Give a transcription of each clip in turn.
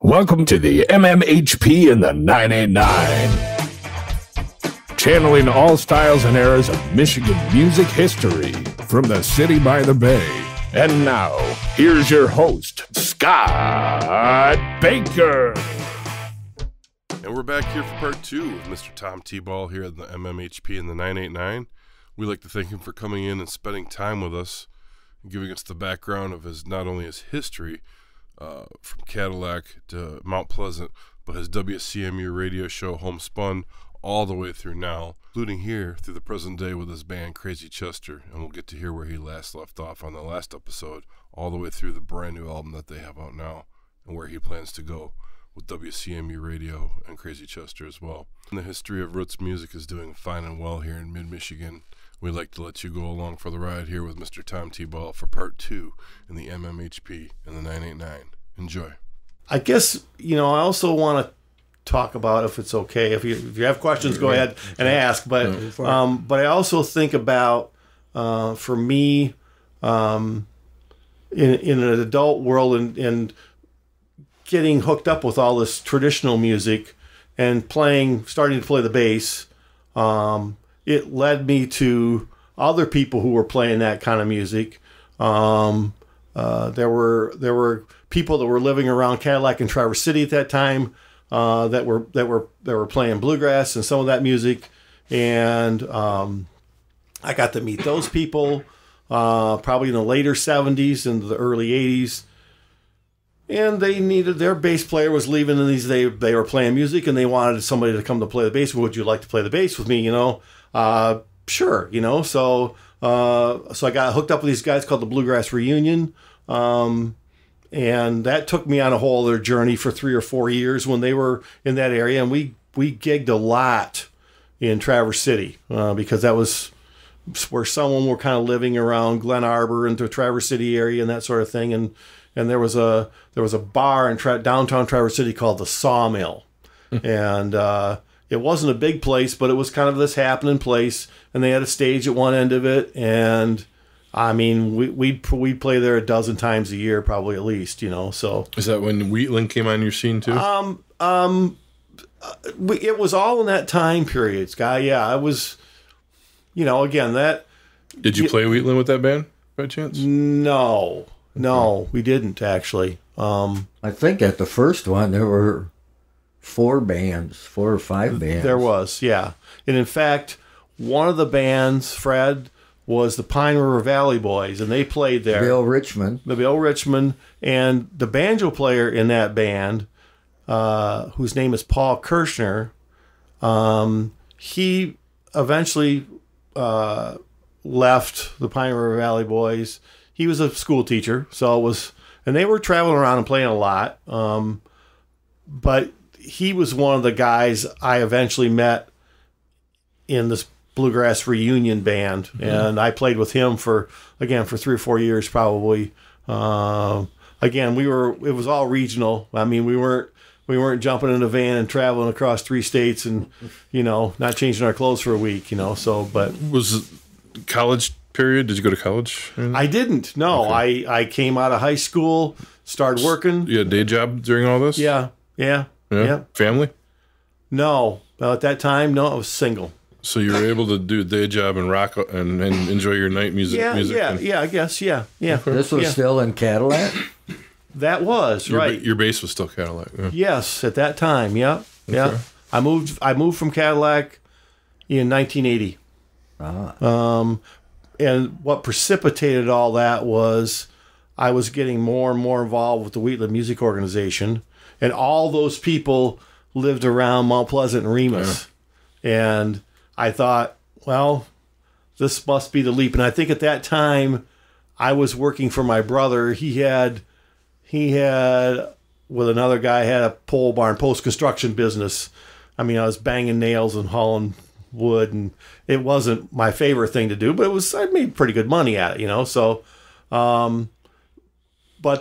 Welcome to the MMHP and the 989. Channeling all styles and eras of Michigan music history from the city by the bay. And now, here's your host, Scott Baker. And we're back here for part two with Mr. Tom T-Ball here at the MMHP and the 989. We'd like to thank him for coming in and spending time with us and giving us the background of his not only his history from Cadillac to Mount Pleasant, but his WCMU radio show Homespun all the way through now, including here through the present day with his band Crazy Chestur. And we'll get to hear where he last left off on the last episode, all the way through the brand new album that they have out now and where he plans to go with WCMU Radio and Crazy Chestur as well. And the history of roots music is doing fine and well here in Mid-Michigan. We'd like to let you go along for the ride here with Mr. Tom T-Ball for part two in the MMHP and the 989. Enjoy. I guess, I also want to talk about, if it's okay, if you have questions, go ahead and ask. But I also think about, for me, in an adult world and getting hooked up with all this traditional music and starting to play the bass, it led me to other people who were playing that kind of music. There were people that were living around Cadillac and Traverse City at that time that were playing bluegrass and some of that music, and I got to meet those people probably in the later '70s and the early '80s. And they needed, their bass player was leaving, and they were playing music, and they wanted somebody to come to play the bass. Would you like to play the bass with me? Sure. So I got hooked up with these guys called the Bluegrass Reunion, and that took me on a whole other journey for 3 or 4 years when they were in that area, and we gigged a lot in Traverse City because that was where someone were kind of living around Glen Arbor and the Traverse City area and that sort of thing, and there was a bar in downtown Traverse City called the Sawmill, and it wasn't a big place, but it was kind of this happening place, and they had a stage at one end of it, and I mean we'd play there a dozen times a year, probably at least, So Is that when Wheatland came on your scene too? It was all in that time period, Scott. Yeah, I was, again that. Did you play Wheatland with that band by chance? No. No, we didn't actually. I think at the first one there were 4 or 5 bands. There was, yeah. And in fact, one of the bands, Fred, was the Pine River Valley Boys, and they played there. Bill Richmond. And the banjo player in that band, whose name is Paul Kirshner, he eventually left the Pine River Valley Boys. He was a school teacher, and they were traveling around and playing a lot. But he was one of the guys I eventually met in this Bluegrass Reunion band, and I played with him for 3 or 4 years probably. It was all regional. I mean, we weren't jumping in a van and traveling across 3 states and not changing our clothes for a week. But was college period? Did you go to college? I didn't. No, okay. I came out of high school, started working. You had a day job during all this? Yeah. Family? No. Well, at that time, no, I was single. So you were able to do a day job and rock and enjoy your night music? Yeah, I guess, yeah. This was still in Cadillac? That was, right. Your bass was still Cadillac? Yeah. Yes, at that time, yeah. Okay. Yeah. I moved from Cadillac in 1980. And what precipitated all that was I was getting more and more involved with the Wheatland Music Organization, and all those people lived around Mount Pleasant and Remus. Yeah. And I thought, well, this must be the leap. And I think at that time I was working for my brother. He had with another guy, had a pole barn, post-construction business. I mean, I was banging nails and hauling wood, and it wasn't my favorite thing to do, but I made pretty good money at it, So, but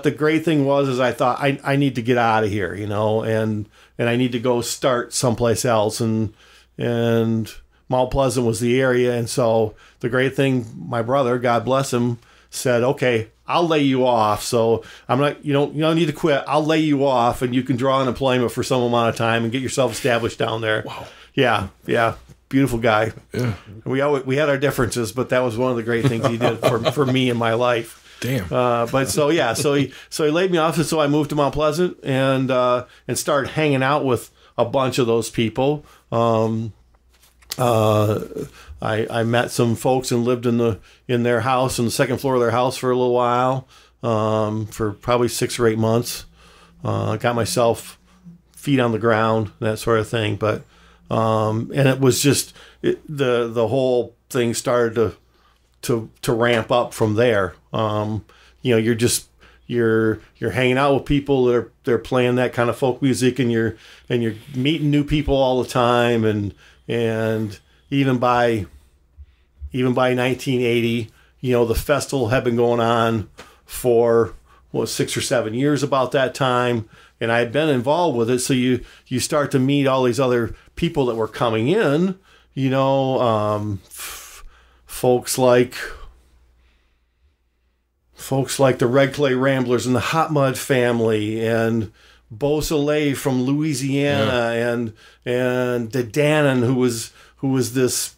the great thing is I thought I need to get out of here, and I need to go start someplace else, and Mount Pleasant was the area. And so the great thing, my brother, God bless him, said, okay, I'll lay you off. So I'm not, you don't need to quit. I'll lay you off, and you can draw unemployment for some amount of time and get yourself established down there. Wow. Yeah. Beautiful guy. Yeah. We had our differences, but that was one of the great things he did for me in my life. Damn. But so he laid me off, and so I moved to Mount Pleasant and started hanging out with a bunch of those people. I met some folks and lived in their house, on the second floor of their house for a little while, for probably 6 or 8 months. Got myself feet on the ground, that sort of thing. But and it was just the whole thing started to ramp up from there. You're hanging out with people that they're playing that kind of folk music, and you're meeting new people all the time, and even by 1980, the festival had been going on for 6 or 7 years about that time, and I had been involved with it. So you start to meet all these other people that were coming in, folks like the Red Clay Ramblers and the Hot Mud Family, and Beau Soleil from Louisiana, and the Dannon, who was this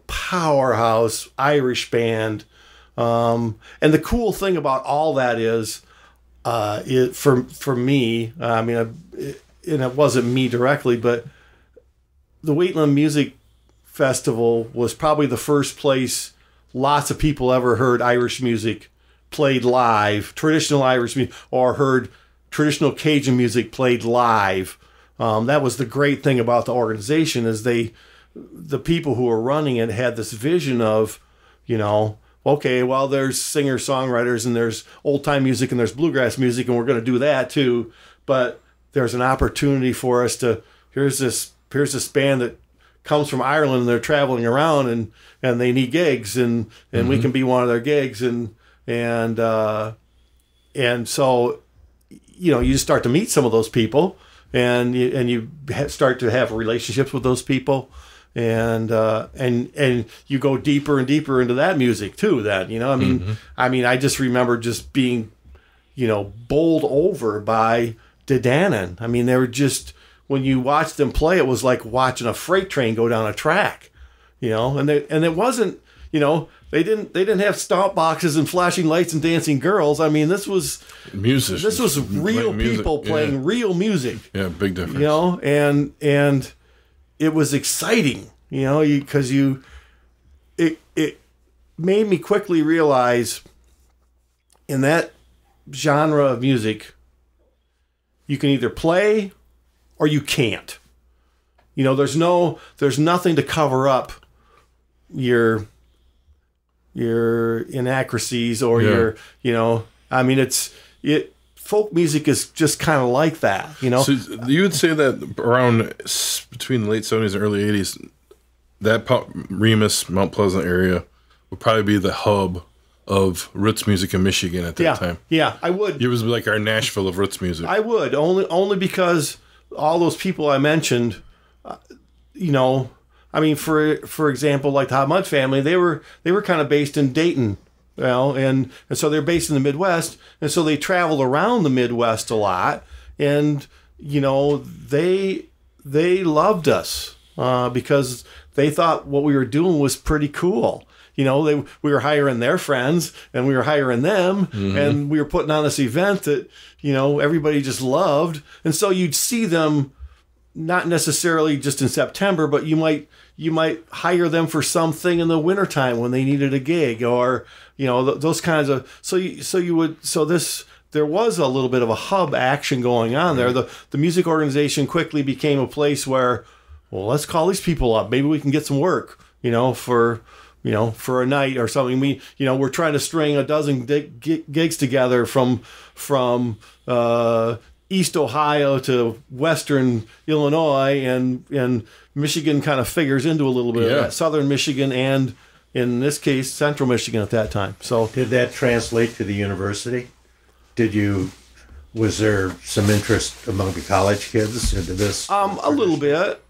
powerhouse Irish band. And the cool thing about all that is, for me, and it wasn't me directly, but the Wheatland Music Festival was probably the first place lots of people ever heard Irish music played live, traditional Irish music, or heard traditional Cajun music played live. That was the great thing about the organization, is the people who were running it had this vision of, okay, well, there's singer-songwriters, and there's old-time music, and there's bluegrass music, and we're going to do that too. But there's an opportunity for us to, here's this band that comes from Ireland, and they're traveling around, and they need gigs, and we can be one of their gigs, and so you just start to meet some of those people, and you start to have relationships with those people, and you go deeper and deeper into that music too. That I just remember just being bowled over by the Dannon. They were just, when you watched them play, it was like watching a freight train go down a track, and it wasn't, they didn't have stomp boxes and flashing lights and dancing girls. This was musicians. This was real people playing real music. Yeah, big difference. And it was exciting, because it made me quickly realize, in that genre of music, you can either play or you can't. There's nothing to cover up your inaccuracies or folk music is just kind of like that, So you would say that around between the late 70s and early 80s, that Remus, Mount Pleasant area would probably be the hub of roots music in Michigan at that time. Yeah, I would. It was like our Nashville of roots music. I would, only because all those people I mentioned, for example, like the Hot Mud Family, they were kind of based in Dayton, and so they're based in the Midwest, and so they traveled around the Midwest a lot, and they loved us because they thought what we were doing was pretty cool. We were hiring their friends, and we were hiring them, and we were putting on this event that everybody just loved, and so you'd see them. Not necessarily just in September, but you might hire them for something in the wintertime when they needed a gig, or those kinds of. There was a little bit of a hub action going on there. The music organization quickly became a place where, well, let's call these people up. Maybe we can get some work, for a night or something. We're trying to string a dozen gigs together from East Ohio to Western Illinois, and Michigan kind of figures into a little bit of that. Southern Michigan, and in this case, Central Michigan at that time. So, did that translate to the university? Was there some interest among the college kids into this? A little bit.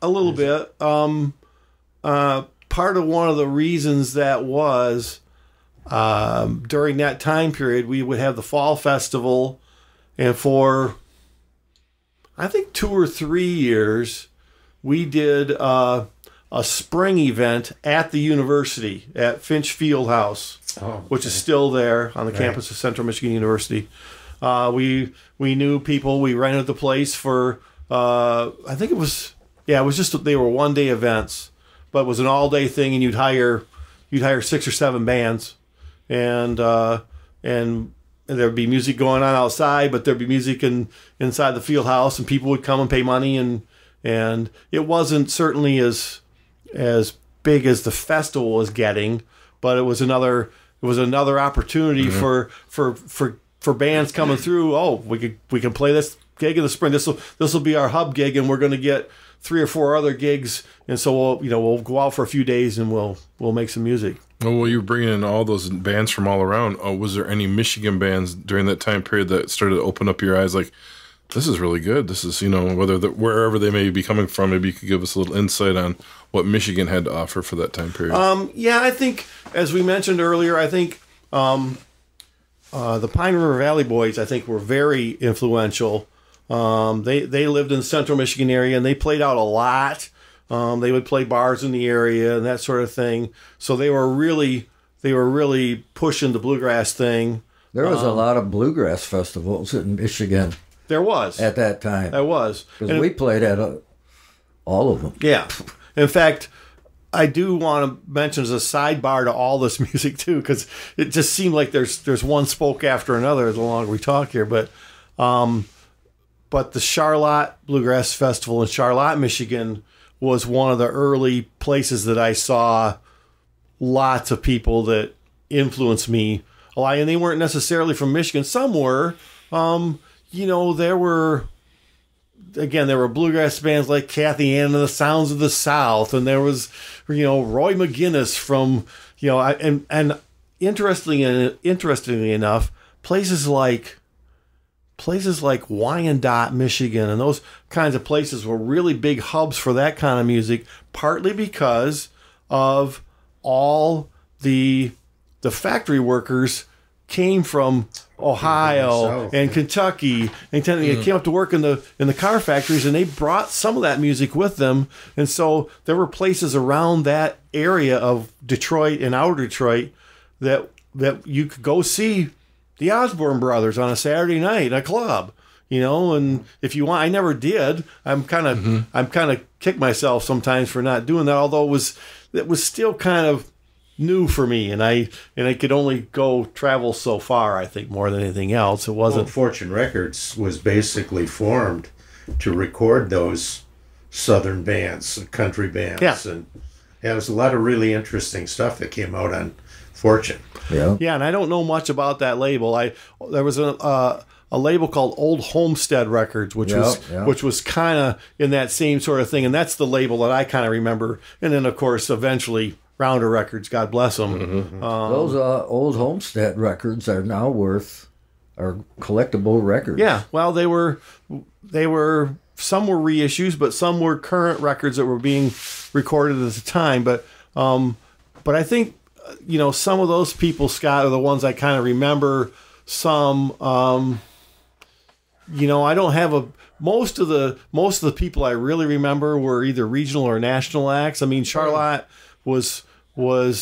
Part of one of the reasons that was, during that time period, we would have the fall festival, and for I think 2 or 3 years, we did a spring event at the university at Finch Field House, which is still there on the campus of Central Michigan University. We knew people. We rented the place for I think it was just they were 1-day events, but it was an all-day thing, and you'd hire 6 or 7 bands, and there'd be music going on outside, but there'd be music inside the field house, and people would come and pay money, and it wasn't certainly as big as the festival was getting, but it was another opportunity for bands coming through. Oh, we can play this gig in the spring. This will be our hub gig, and we're going to get 3 or 4 other gigs, and so we'll go out for a few days and we'll make some music. Well, you were bringing in all those bands from all around. Was there any Michigan bands during that time period that started to open up your eyes? Like, this is really good. This is, wherever they may be coming from, maybe you could give us a little insight on what Michigan had to offer for that time period. I think, as we mentioned earlier, I think the Pine River Valley Boys, I think, were very influential. They lived in the Central Michigan area, and they played out a lot. They would play bars in the area and that sort of thing. So they were really pushing the bluegrass thing. There was a lot of bluegrass festivals in Michigan. There was at that time. There was, because we played at all of them. Yeah, in fact, I do want to mention as a sidebar to all this music too, because it just seemed like there's one spoke after another the longer we talk here. But the Charlotte Bluegrass Festival in Charlotte, Michigan, was one of the early places that I saw lots of people that influenced me a lot, and they weren't necessarily from Michigan. Some were. There were bluegrass bands like Kathy Ann and the Sounds of the South, and there was, Roy McGinnis from, and interestingly enough, places like Wyandotte, Michigan, and those kinds of places were really big hubs for that kind of music, partly because of all the factory workers came from Ohio and Kentucky and Tennessee. They came up to work in the car factories, and they brought some of that music with them. And so there were places around that area of Detroit and outer Detroit that you could go see the Osborne Brothers on a Saturday night in a club, and if you want, I never did. I'm kind of kick myself sometimes for not doing that, although it was still kind of new for me, and I could only go travel so far, I think, more than anything else. It wasn't. Fortune Records was basically formed to record those southern bands, country bands, and there was a lot of really interesting stuff that came out on Fortune. Yeah, and I don't know much about that label. There was a label called Old Homestead Records, which was kind of in that same sort of thing, and that's the label that I kind of remember. And then, of course, eventually Rounder Records, God bless them. Mm-hmm. Those Old Homestead Records are now are collectible records. Yeah, well, they were some were reissues, but some were current records that were being recorded at the time. But I think, some of those people, Scott, are the ones I kind of remember. Some, I don't have most of the people I really remember were either regional or national acts. I mean, Charlotte was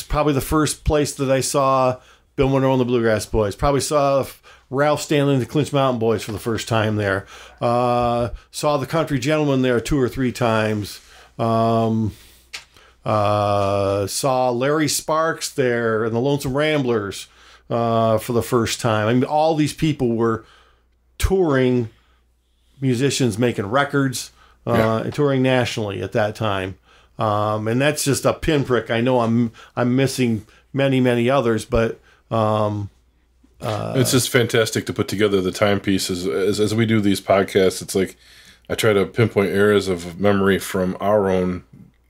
probably the first place that I saw Bill Monroe and the Bluegrass Boys. Probably saw Ralph Stanley and the Clinch Mountain Boys for the first time there. Saw the Country Gentlemen there 2 or 3 times. Saw Larry Sparks there and the Lonesome Ramblers for the first time. I mean, all these people were touring musicians, making records, and touring nationally at that time. And that's just a pinprick. I know I'm missing many, many others, but it's just fantastic to put together the timepieces. As we do these podcasts, it's like I try to pinpoint areas of memory from our own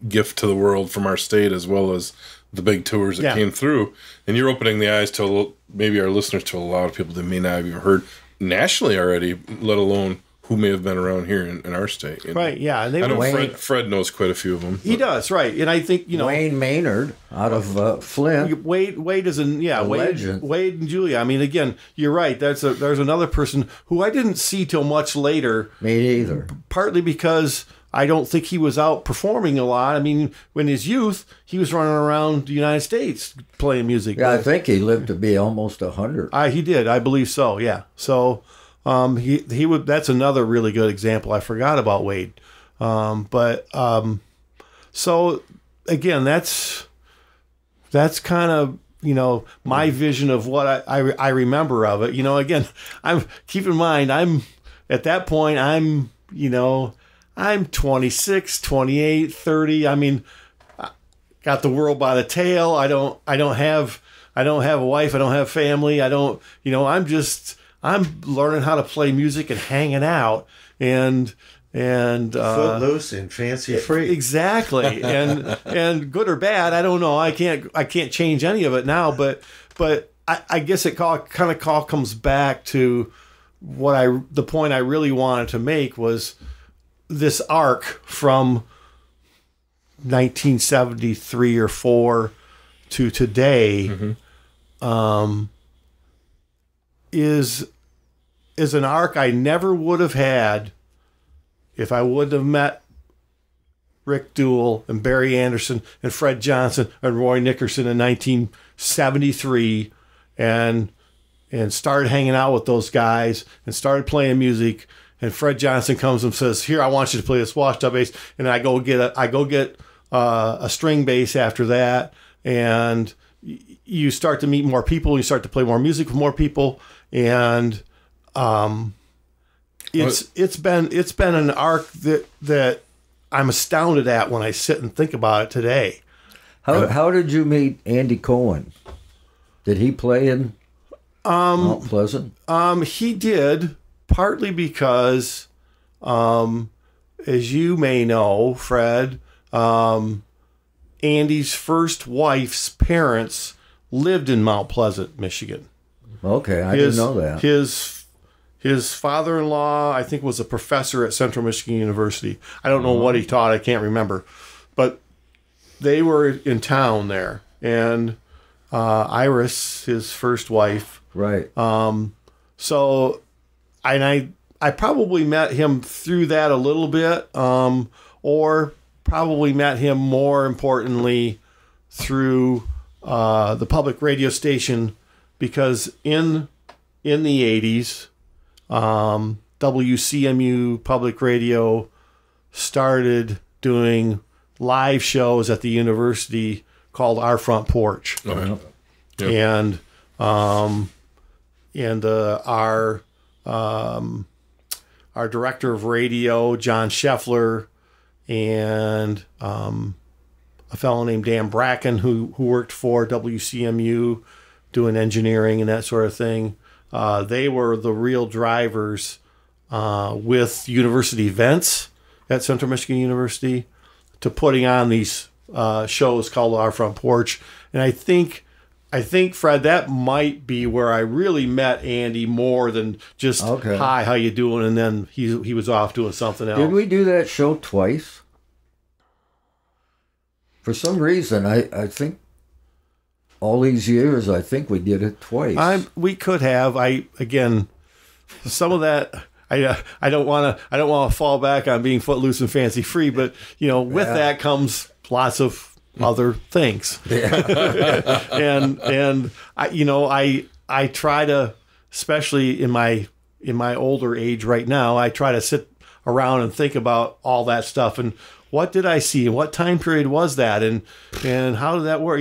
gift to the world from our state, as well as the big tours that came through. And you're opening the eyes to maybe our listeners to a lot of people that may not have even heard nationally already, let alone who may have been around here in our state. And right, yeah. And I know Fred knows quite a few of them. He does, right. And I think, Wayne Maynard out of Flint. Wade is legend. Wade and Julia. I mean, again, you're right. There's another person who I didn't see till much later. Me either. Partly because I don't think he was out performing a lot. I mean, in his youth, he was running around the United States playing music. Yeah, I think he lived to be almost 100. He did. I believe so, yeah. So he would. That's another really good example. I forgot about Wade. So again, that's kind of, my vision of what I remember of it. Again, keep in mind, at that point, I'm 26, 28, 30. I mean, got the world by the tail. I don't have a wife. I don't have family. I'm learning how to play music and hanging out and footloose and fancy free. Exactly. And good or bad, I don't know. I can't change any of it now, but I guess it kind of comes back to the point I really wanted to make was this arc from 1973 or 4 to today is an arc I never would have had if I wouldn't have met Rick Duell and Barry Anderson and Fred Johnson and Roy Nickerson in 1973 and started hanging out with those guys and started playing music. And Fred Johnson comes and says, "Here, I want you to play this washed-up bass." And I go get a string bass after that. And you start to meet more people. You start to play more music with more people. And it's been an arc that I'm astounded at when I sit and think about it today. How did you meet Andy Cohen? Did he play in Mount Pleasant? He did, partly because, as you may know, Fred, Andy's first wife's parents lived in Mount Pleasant, Michigan. Okay, I didn't know that. His father-in-law, I think, was a professor at Central Michigan University. I don't know what he taught. I can't remember. But they were in town there. And Iris, his first wife. Right. So I probably met him through that a little bit, or probably met him more importantly through the public radio station, because in the 80s, WCMU public radio started doing live shows at the university called Our Front Porch. Oh, yeah. And our director of radio, John Scheffler, and a fellow named Dan Bracken, who worked for WCMU doing engineering and that sort of thing. They were the real drivers with university events at Central Michigan University to putting on these shows called Our Front Porch. And I think, Fred, that might be where I really met Andy more than just, "Hi, how you doing?" And then he was off doing something else. Did we do that show twice? For some reason, I think all these years, I think we did it twice. We could have. Some of that, I don't want to fall back on being footloose and fancy free, but with that comes lots of other things. Yeah. and I try to, especially in my older age right now, I try to sit around and think about all that stuff and what did I see and what time period was that and how did that work,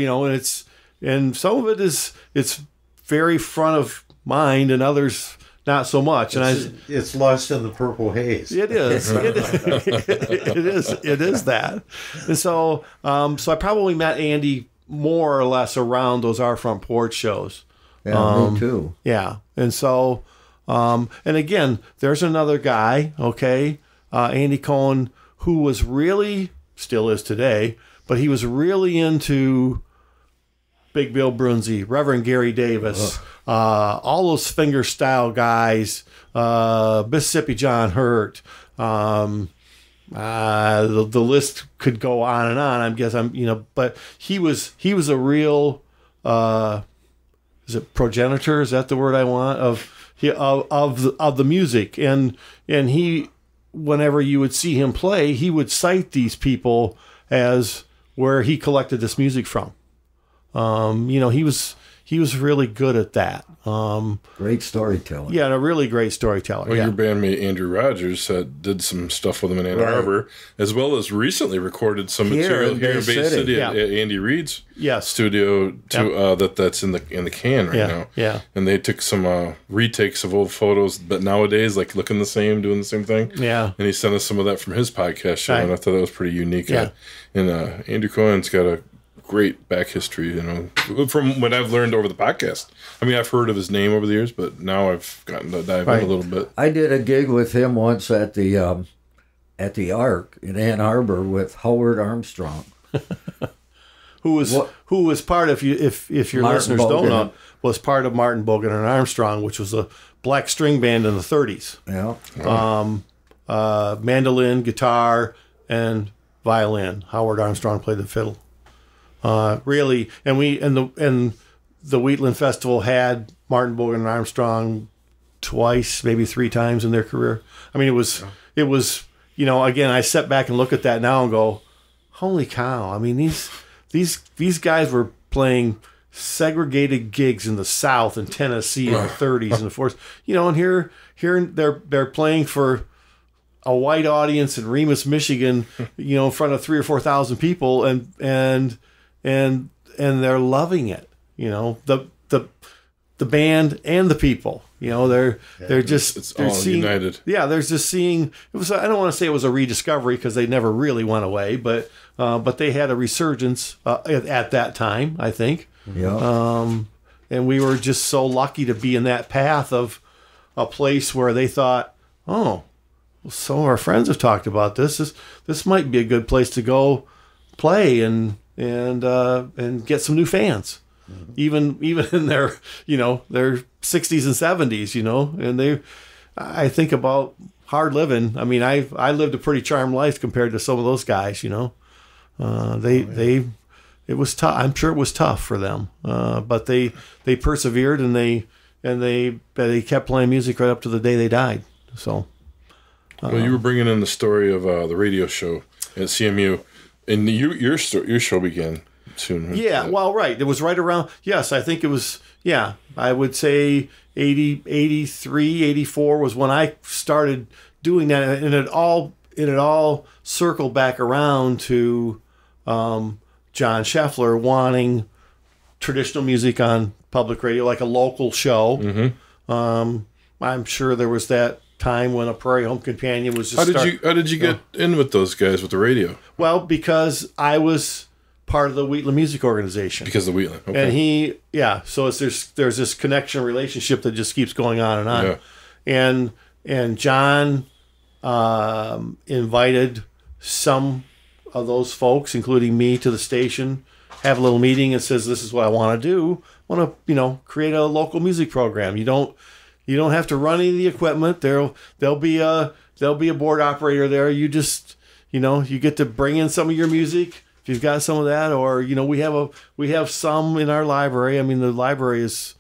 and some of it it's very front of mind and others not so much. And it's lost in the purple haze. It is. It is that. And so I probably met Andy more or less around those Our Front Porch shows. Yeah, me too. Yeah. And so, and again, there's another guy, Andy Cohen, who was really, still is today, but he was really into Big Bill Brunzi, Reverend Gary Davis, all those finger style guys, Mississippi John Hurt. The list could go on and on. I guess but he was a real, is it progenitor? Is that the word I want of the music? And he, whenever you would see him play, he would cite these people as where he collected this music from. He was really good at that. Great storyteller. Yeah, a really great storyteller. Well, your bandmate Andrew Rogers did some stuff with him in Ann Arbor, as well as recently recorded some material here in Bay City at Andy Reid's studio. That's in the can right now. Yeah, and they took some retakes of old photos, but nowadays like looking the same, doing the same thing. Yeah, and he sent us some of that from his podcast show, and I thought that was pretty unique. Yeah, and Andrew Cohen's got a great back history, from what I've learned over the podcast. I mean, I've heard of his name over the years, but now I've gotten to dive in a little bit. I did a gig with him once at the Arc in Ann Arbor with Howard Armstrong, who was part of if your Martin listeners Bogan. don't know, was part of Martin Bogan and Armstrong, which was a black string band in the 30s. Yeah. Mandolin, guitar, and violin. Howard Armstrong played the fiddle. Really, and the Wheatland Festival had Martin Bogan and Armstrong twice, maybe 3 times in their career. I mean, it was again, I step back and look at that now and go, holy cow! I mean, these guys were playing segregated gigs in the South and Tennessee in the 30s and the 40s. And here they're playing for a white audience in Remus, Michigan, in front of 3,000 or 4,000 people, and they're loving it. The band and the people. They're united. Yeah, they're just seeing. It was. I don't want to say it was a rediscovery because they never really went away, but they had a resurgence at that time, I think. Yeah. And we were just so lucky to be in that path of a place where they thought, oh, well, some of our friends have talked about this. This might be a good place to go play and get some new fans, even in their their 60s and 70s, and I think about hard living. I mean, I lived a pretty charmed life compared to some of those guys. It was tough. I'm sure it was tough for them, but they persevered and they kept playing music right up to the day they died. So, well, you were bringing in the story of the radio show at CMU. And your show began soon. Right? Yeah, well, right. It was right around, yes, I think it was, I would say 83, 84 was when I started doing that. And it all circled back around to John Scheffler wanting traditional music on public radio, like a local show. Mm-hmm. I'm sure there was that time when a Prairie Home Companion was just How did you get in with those guys with the radio? Well, because I was part of the Wheatland Music Organization. Because of Wheatland. Okay. And so there's this connection relationship that just keeps going on and on. Yeah. And John invited some of those folks, including me, to the station, have a little meeting and says, this is what I want to do. I want to, create a local music program. You don't have to run any of the equipment. There'll be a board operator there. You just, you get to bring in some of your music if you've got some of that, or we have some in our library. I mean, the library is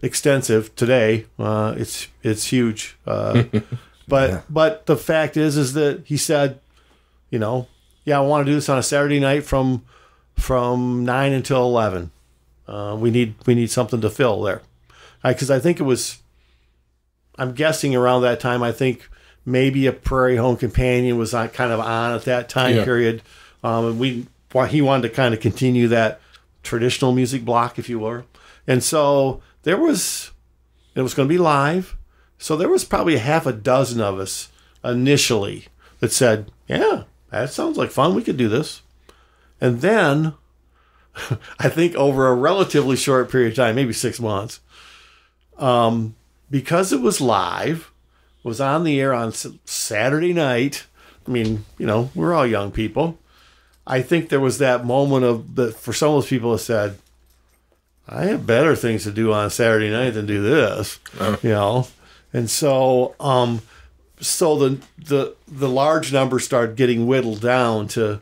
extensive today. It's huge. But the fact is that he said, I want to do this on a Saturday night from 9 until 11. We need something to fill there. Because I think it was, I'm guessing around that time, I think maybe a Prairie Home Companion was kind of on at that time period. And he wanted to kind of continue that traditional music block, if you will. And so it was going to be live. So there was probably a half a dozen of us initially that said, yeah, that sounds like fun. We could do this. And then I think over a relatively short period of time, maybe 6 months, because it was live, was on the air on Saturday night. I mean, we're all young people. I think there was that moment for some of those people that said, I have better things to do on Saturday night than do this, you know. And so, so the large numbers started getting whittled down to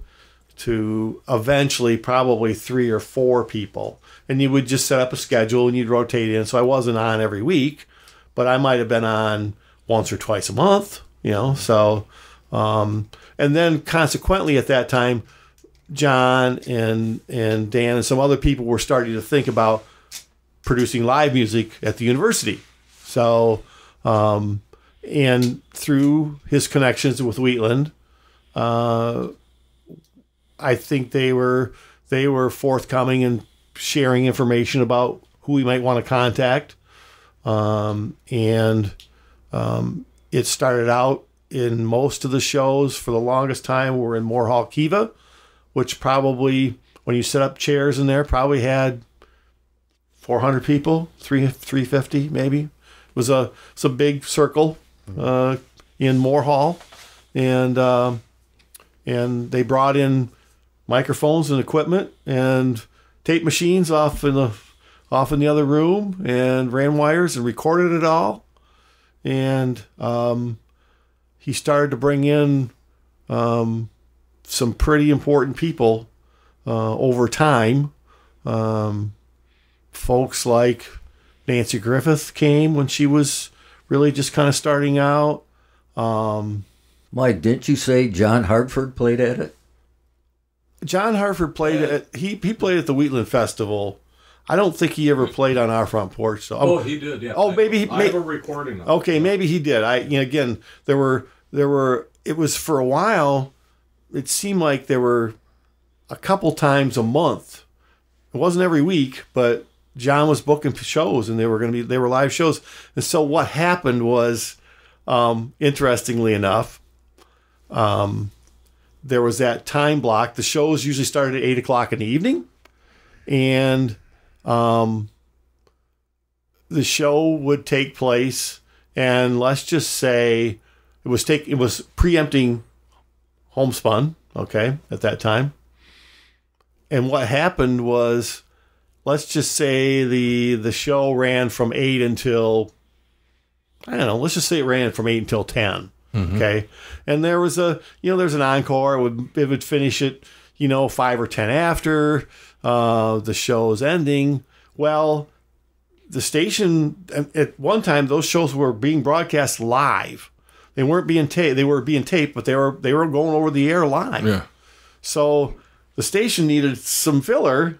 eventually probably 3 or 4 people. And you would just set up a schedule and you'd rotate in. So I wasn't on every week, but I might have been on once or twice a month, you know. So, and then consequently at that time, John and Dan and some other people were starting to think about producing live music at the university. So, and through his connections with Wheatland, I think they were forthcoming and sharing information about who we might want to contact. It started out in most of the shows for the longest time were in Moore Hall, Kiva, which probably, when you set up chairs in there, probably had 400 people, 350 maybe. It was a big circle in Moore Hall, and they brought in microphones and equipment and tape machines off in the other room and ran wires and recorded it all. And he started to bring in some pretty important people over time. Folks like Nancy Griffith came when she was really just kind of starting out. Mike, didn't you say John Hartford played at it? John Hartford played at he played at the Wheatland Festival. I don't think he ever played on our front porch. So oh, he did. Yeah. Oh, maybe I have a recording of it. Okay, maybe he did. Again, there were. It was for a while. It seemed like there were a couple times a month. It wasn't every week, but John was booking shows, and they were live shows. And so what happened was, interestingly enough, there was that time block. The shows usually started at 8:00 in the evening, and the show would take place, and let's just say it was preempting Homespun, okay, at that time. And what happened was, let's just say the show ran from 8 until, I don't know, let's just say it ran from 8 until 10. Mm-hmm. Okay. And there was there's an encore. It would finish at, 5 or 10 after the show's ending. Well, the station, at one time, those shows were being broadcast live. They weren't being taped. They were being taped, but they were going over the air live. Yeah. So the station needed some filler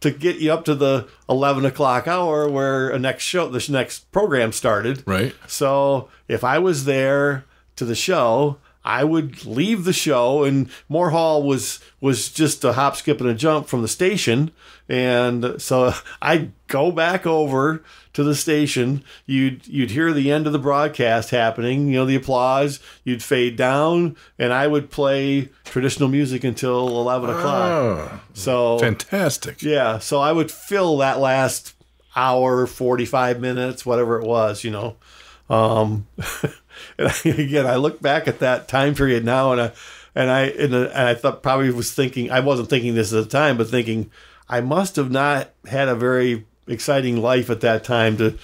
to get you up to the 11 o'clock hour where the next program started. Right. So if I was there to the show, I would leave the show, and Moore Hall was just a hop, skip, and a jump from the station. And so I'd go back over to the station. You'd hear the end of the broadcast happening, the applause. You'd fade down, and I would play traditional music until 11 o'clock. Oh, so fantastic. Yeah, so I would fill that last hour, 45 minutes, whatever it was, And again, I look back at that time period now, and I thought probably was thinking, I wasn't thinking this at the time, but thinking I must have not had a very exciting life at that time to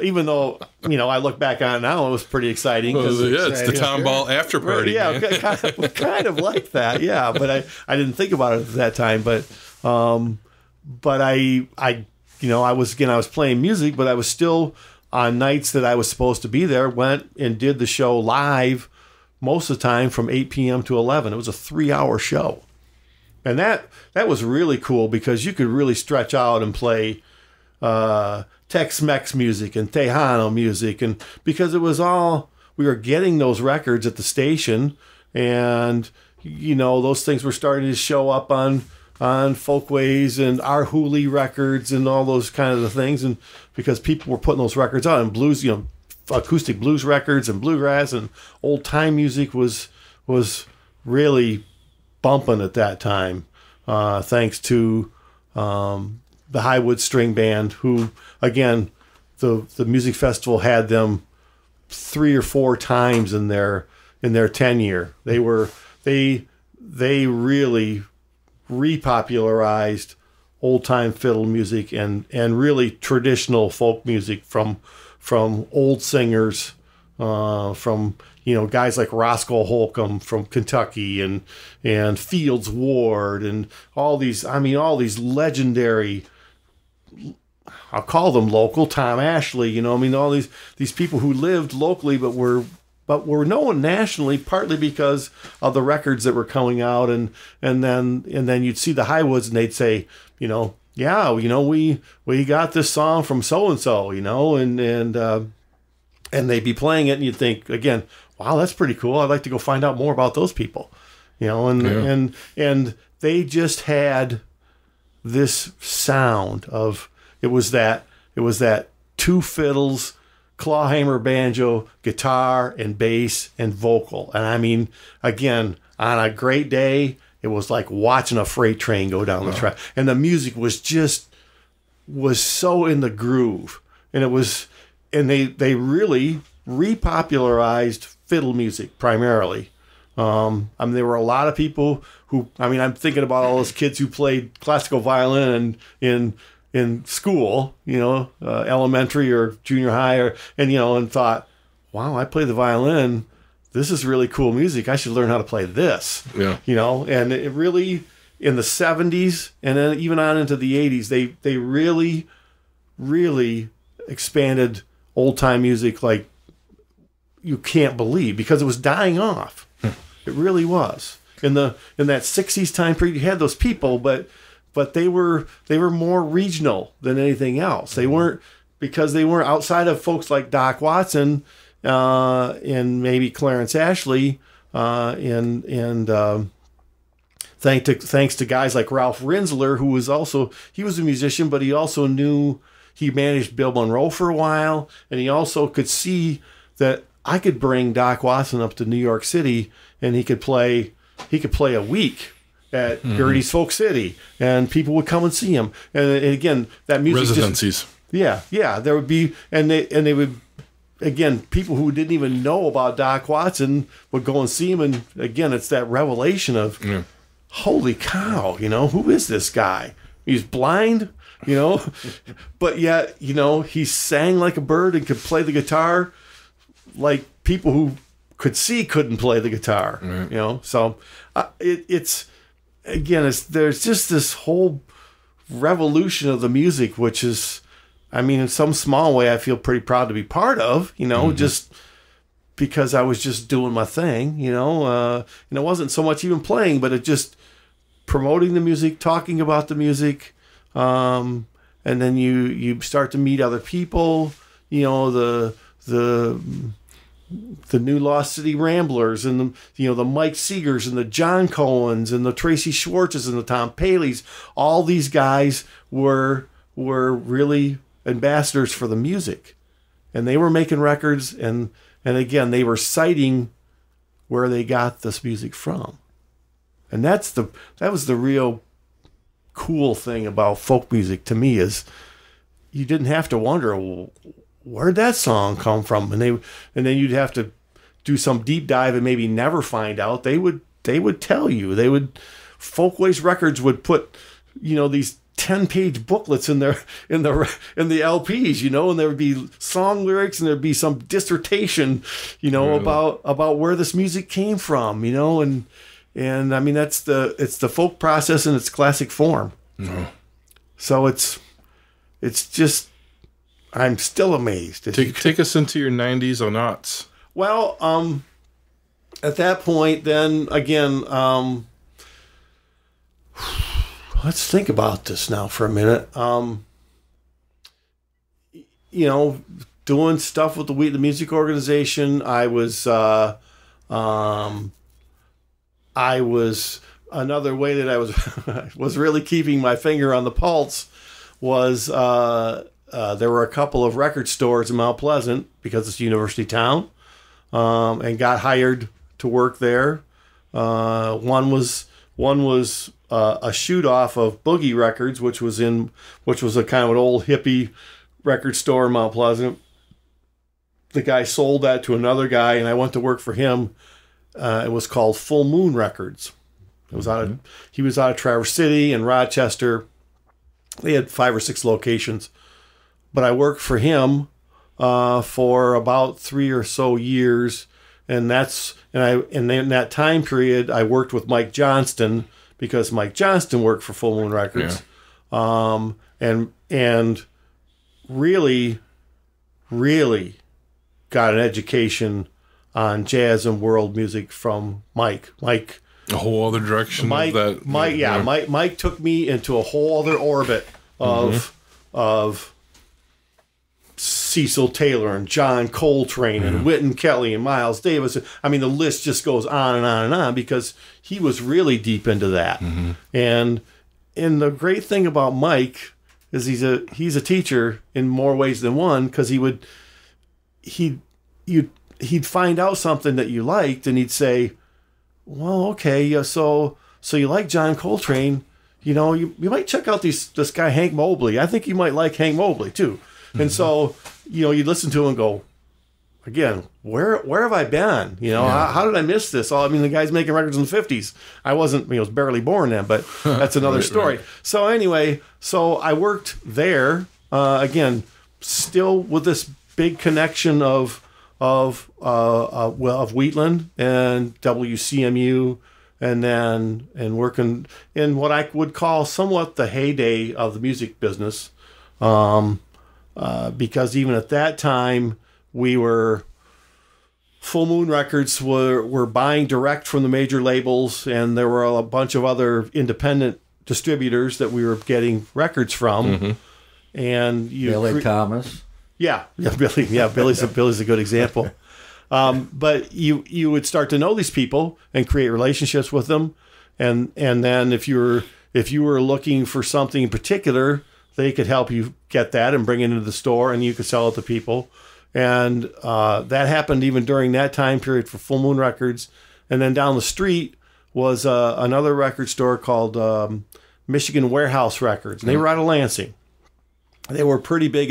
even though I look back on it now, it was pretty exciing. It's the Tom Ball after party. Yeah, kind of like that. Yeah, but I didn't think about it at that time. But I was playing music, but I was still, on nights that I was supposed to be there, went and did the show live most of the time from 8 p.m. to 11. It was a 3-hour show. And that was really cool because you could really stretch out and play Tex-Mex music and Tejano music. And because it was all, we were getting those records at the station, and, those things were starting to show up on Folkways and our Hooley records and all those kind of the things, and because people were putting those records on, and blues, acoustic blues records and bluegrass and old time music was really bumping at that time, thanks to the Highwood String Band, who, again, the music festival had them 3 or 4 times in their tenure. They really repopularized old time fiddle music and really traditional folk music from old singers, from guys like Roscoe Holcomb from Kentucky and Fields Ward and all these legendary, I'll call them local, Tom Ashley, all these people who lived locally but were known nationally, partly because of the records that were coming out, and then you'd see the Highwoods and they'd say, we got this song from so and so, and they'd be playing it, and you'd think again, wow, that's pretty cool. I'd like to go find out more about those people, and they just had this sound of it was that two fiddles, clawhammer, banjo, guitar, and bass and vocal. And I mean, again, on a great day, it was like watching a freight train go down the track, and the music was so in the groove, and they really repopularized fiddle music primarily. There were a lot of people who, I'm thinking about all those kids who played classical violin in school, elementary or junior high, and thought, wow, I play the violin. This is really cool music. I should learn how to play this. Yeah. And it really, in the 70s and then even on into the 80s, they really, really expanded old time music like you can't believe, because it was dying off. It really was. In that 60s time period, you had those people, but they were more regional than anything else. They weren't outside of folks like Doc Watson and maybe Clarence Ashley and thanks to guys like Ralph Rinsler, who was a musician, but he managed Bill Monroe for a while, and he also could see that I could bring Doc Watson up to New York City, and he could play a week at Gertie's Folk City, and people would come and see him. And again, that music residencies. There would be, and they would, again, people who didn't even know about Doc Watson would go and see him, and again, it's that revelation of, holy cow, who is this guy? He's blind, but yet, he sang like a bird and could play the guitar like people who could see couldn't play the guitar, So there's just this whole revolution of the music, which is, in some small way, I feel pretty proud to be part of, just because I was just doing my thing, and it wasn't so much even playing, but it just promoting the music, talking about the music, and then you start to meet other people, the New Lost City Ramblers and the Mike Seegers and the John Cohens and the Tracy Schwartzes and the Tom Paleys. All these guys were really ambassadors for the music, and they were making records, and again, they were citing where they got this music from. And that was the real cool thing about folk music to me, is you didn't have to wonder, well, where'd that song come from? And then you'd have to do some deep dive and maybe never find out. They would tell you. Folkways Records would put, these 10-page booklets in the LPs, and there would be song lyrics and there'd be some dissertation, about where this music came from, and it's the folk process in its classic form. Mm-hmm. So it's just, I'm still amazed. Take us into your 90s or aughts. Well, at that point, then again, let's think about this now for a minute. Doing stuff with the We the Music organization, I was another way that I was really keeping my finger on the pulse was. There were a couple of record stores in Mount Pleasant, because it's a university town, and got hired to work there. One was a shoot off of Boogie Records, which was a kind of an old hippie record store in Mount Pleasant. The guy sold that to another guy, and I went to work for him. It was called Full Moon Records. He was out of Traverse City and Rochester. They had 5 or 6 locations, but I worked for him for about 3 or so years, and in that time period I worked with Mike Johnston because Mike Johnston worked for Full Moon Records, and really got an education on jazz and world music from Mike. A whole other direction. Mike took me into a whole other orbit of Cecil Taylor and John Coltrane and Wynton Kelly and Miles Davis. I mean, the list just goes on and on and on because he was really deep into that. And the great thing about Mike is he's a teacher in more ways than one, because he'd find out something that you liked and he'd say, well, okay, yeah, so you like John Coltrane, you might check out this guy Hank Mobley. I think you might like Hank Mobley too. And so, you'd listen to him and go, again, where have I been? How did I miss this? The guy's making records in the 50s. I wasn't, was barely born then, but that's another story. Right. So anyway, I worked there, again, still with this big connection of Wheatland and WCMU, and working in what I would call somewhat the heyday of the music business, because even at that time Full Moon Records were buying direct from the major labels, and there were a bunch of other independent distributors that we were getting records from. And Billy Thomas. Yeah, Billy. Yeah, Billy's a good example. But you would start to know these people and create relationships with them, and then if you were looking for something in particular, they could help you get that and bring it into the store, and you could sell it to people. And that happened even during that time period for Full Moon Records. And then down the street was another record store called Michigan Warehouse Records, and they were out of Lansing. They were pretty big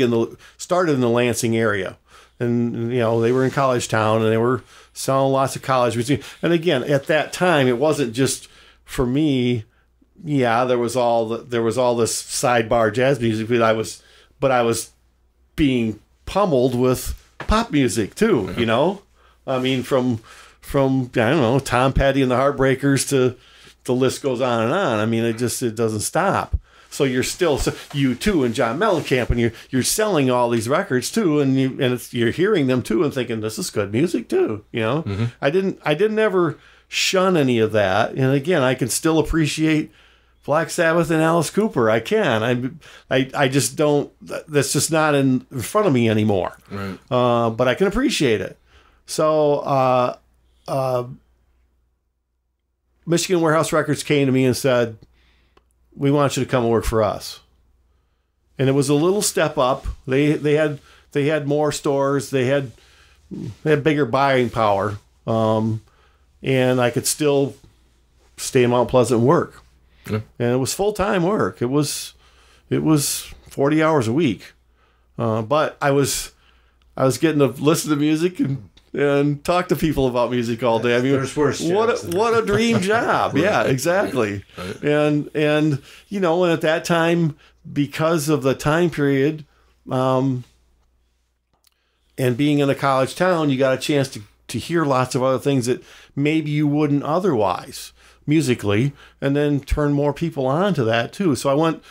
started in the Lansing area. And, they were in College Town, and they were selling lots of college music. And again, at that time, it wasn't just for me. Yeah, there was all this sidebar jazz music, but I was being pummeled with pop music too. From I don't know, Tom Petty and the Heartbreakers to the list goes on and on. It doesn't stop. So you're still U2 and John Mellencamp, and you're selling all these records too, and you're hearing them too, and thinking this is good music too. I didn't ever shun any of that, and again, I can still appreciate Black Sabbath and Alice Cooper. I can. I just don't. That's just not in front of me anymore. Right. But I can appreciate it. So Michigan Warehouse Records came to me and said, we want you to come and work for us. And it was a little step up. They had more stores. They had bigger buying power. And I could still stay in Mount Pleasant and work. Yeah. And it was full-time work. It was 40 hours a week. But I was getting to listen to music and talk to people about music all day. There's worse jobs. What a dream job. Yeah, exactly. Right. And and at that time, because of the time period, and being in a college town, you got a chance to hear lots of other things that maybe you wouldn't otherwise musically, and then turn more people on to that too. So I went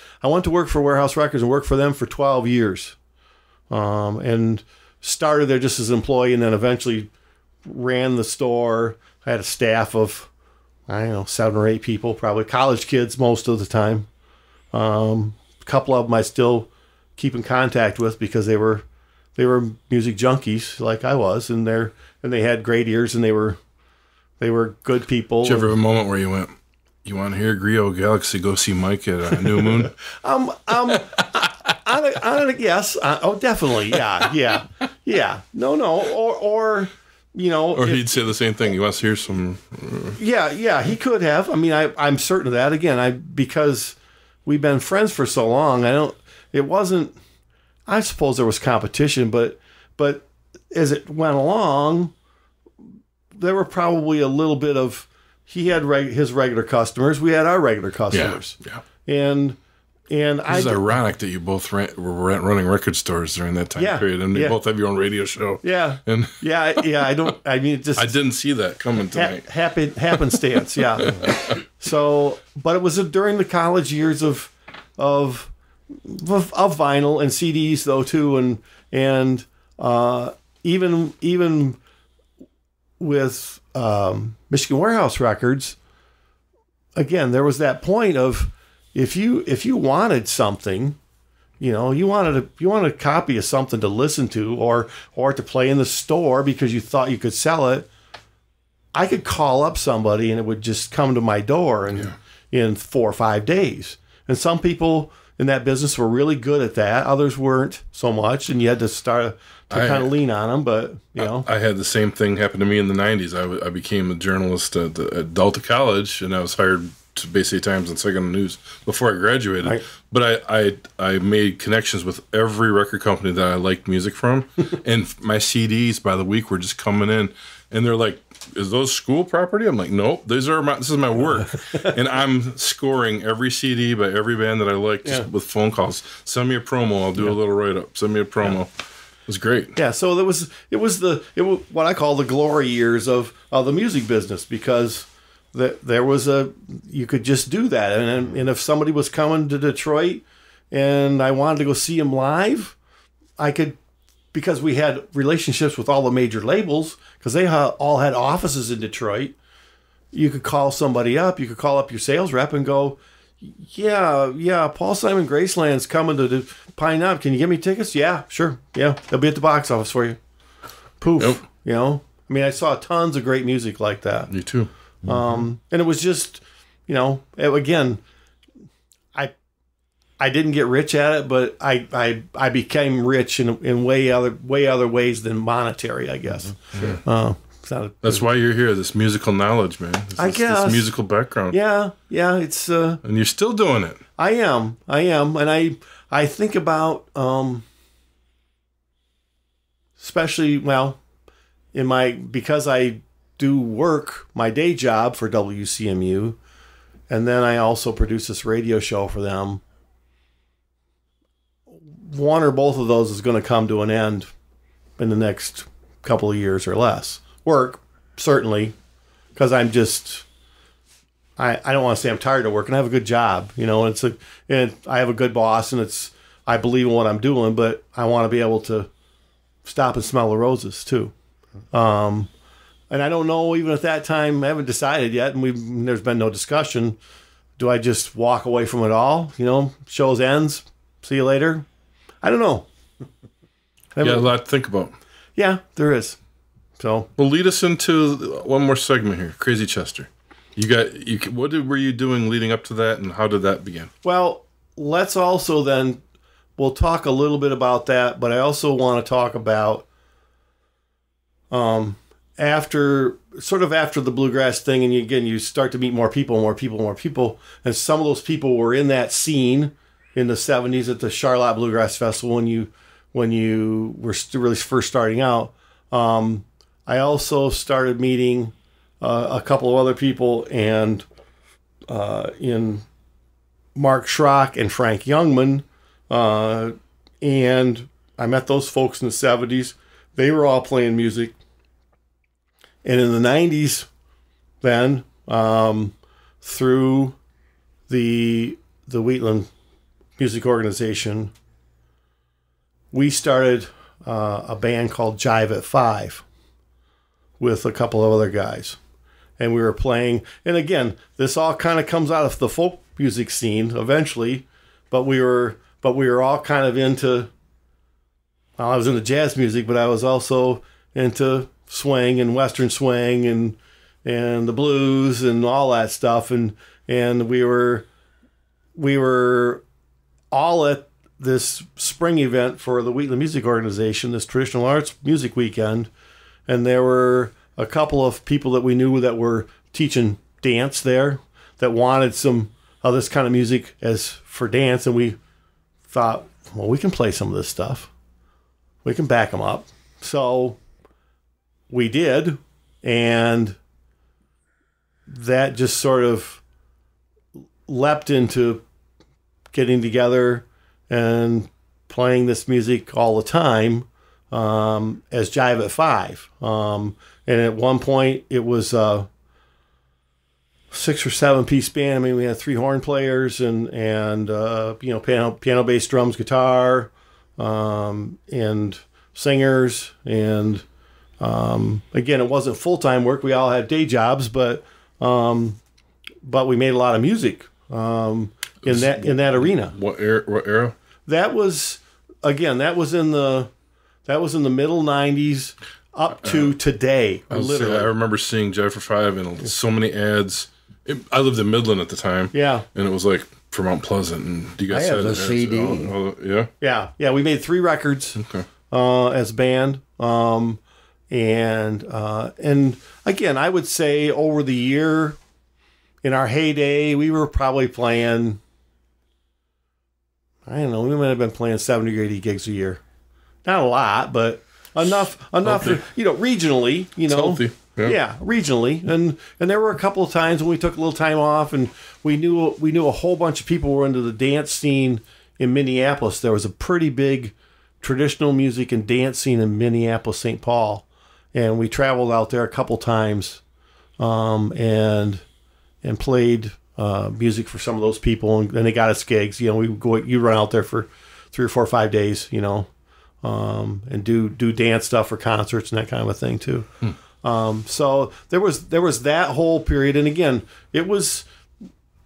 to work for Warehouse Records and worked for them for 12 years. And started there just as an employee, and then eventually ran the store. I had a staff of, 7 or 8 people, probably college kids most of the time. A couple of them I still keep in contact with because they were music junkies like I was, and they had great ears, and they were good people. Did you ever have a moment where you went, you want to hear Griot Galaxy, go see Mike at New Moon? Yes. Definitely. Yeah. No. Or he'd say the same thing. He wants to hear some. Yeah. He could have. I'm certain of that. Again, because we've been friends for so long. It wasn't. I suppose there was competition, but as it went along, there were probably a little bit of. He had his regular customers. We had our regular customers. Yeah. And It's ironic that you both were running record stores during that time period, and you both have your own radio show. Yeah, and I didn't see that coming tonight. Happenstance, yeah. So, but it was during the college years of vinyl and CDs though too, and even with Michigan Warehouse Records, again there was that point of if you wanted something, you wanted a copy of something to listen to or to play in the store because you thought you could sell it, I could call up somebody and it would just come to my door in 4 or 5 days. And some people in that business were really good at that. Others weren't so much, and you had to start to kind of lean on them. But I had the same thing happen to me in the '90s. I became a journalist at Delta College, and I was hired to Bay City Times and Second News before I graduated. Right. But I made connections with every record company that I liked music from, and my CDs by the week were just coming in, and they're like, "Is those school property?" I'm like, "Nope, this is my work," and I'm scoring every CD by every band that I like just with phone calls. Send me a promo, I'll do a little write up. Send me a promo. It was great. Yeah, so it was what I call the glory years of the music business, because there was you could just do that, and if somebody was coming to Detroit and I wanted to go see him live, I could, because we had relationships with all the major labels, because they all had offices in Detroit. You could call somebody up. You could call up your sales rep and go, yeah, Paul Simon Graceland's coming to Pine Knob. Can you give me tickets? Yeah, sure. Yeah, they'll be at the box office for you. Poof. Yep. I mean, I saw tons of great music like that. Me too. And it was just, again, I didn't get rich at it, but I became rich in way other ways than monetary, I guess. Sure. That's why you're here. This musical knowledge, man. This musical background. Yeah. It's and you're still doing it. I am, and I think about especially because I do work my day job for WCMU, and then I also produce this radio show for them. One or both of those is going to come to an end in the next couple of years or less. Work, certainly, because I'm just, I don't want to say I'm tired of work, and I have a good job, and I have a good boss, and I believe in what I'm doing, but I want to be able to stop and smell the roses too. And I don't know, even at that time, I haven't decided yet, and there's been no discussion. Do I just walk away from it all? Shows ends, see you later. I don't know. A lot to think about. Yeah, there is. So, well, lead us into one more segment here, Crazy Chestur. What were you doing leading up to that, and how did that begin? Well, let's also then, we'll talk a little bit about that, but I also want to talk about after the bluegrass thing, and you start to meet more people, and some of those people were in that scene in the 70s at the Charlotte Bluegrass Festival when you were really first starting out. I also started meeting a couple of other people, and in Mark Schrock and Frank Youngman, and I met those folks in the 70s. They were all playing music. And in the 90s, then, through the Wheatland Music Organization, we started a band called Jive At Five with a couple of other guys. And we were playing, and again, this all kind of comes out of the folk music scene eventually, but we were all kind of into, I was into jazz music, but I was also into swing and western swing and the blues and all that stuff, and we were all at this spring event for the Wheatland Music Organization, this traditional arts music weekend, and there were a couple of people that we knew that were teaching dance there that wanted some of this kind of music as for dance, and we thought, well, we can play some of this stuff, we can back them up. So we did, and that just sort of leapt into getting together and playing this music all the time as Jive at Five. And at one point, it was a 6 or 7 piece band. I mean, we had 3 horn players and piano, bass, drums, guitar, and singers. And again, it wasn't full time work. We all had day jobs, but we made a lot of music in that arena. What era? That was in the middle 90s up to today. Literally, I remember seeing Jive for Five and so many ads. I lived in Midland at the time. Yeah, and it was like for Mount Pleasant. And do you guys have the CD? Yeah. We made 3 records as a band. And again, I would say over the year, in our heyday, we were probably playing, I don't know, we might have been playing 70 or 80 gigs a year. Not a lot, but enough, regionally, It's healthy. Yeah, regionally. And there were a couple of times when we took a little time off, and we knew a whole bunch of people were into the dance scene in Minneapolis. There was a pretty big traditional music and dance scene in Minneapolis, St. Paul. And we traveled out there a couple times and played music for some of those people, and they got us gigs. You run out there for 3 or 4 or 5 days, and do dance stuff for concerts and that kind of a thing too. So there was that whole period, and again, it was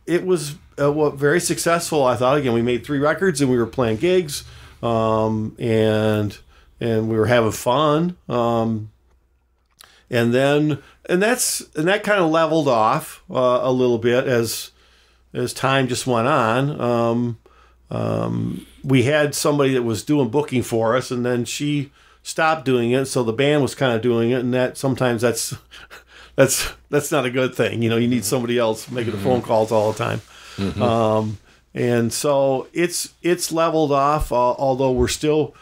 very successful. I thought. Again, we made 3 records, and we were playing gigs, and we were having fun. And that kind of leveled off a little bit as time just went on. We had somebody that was doing booking for us, and then she stopped doing it, so the band was kind of doing it, and that sometimes that's not a good thing. You need somebody else making the phone calls all the time. And so it's leveled off. Although we're still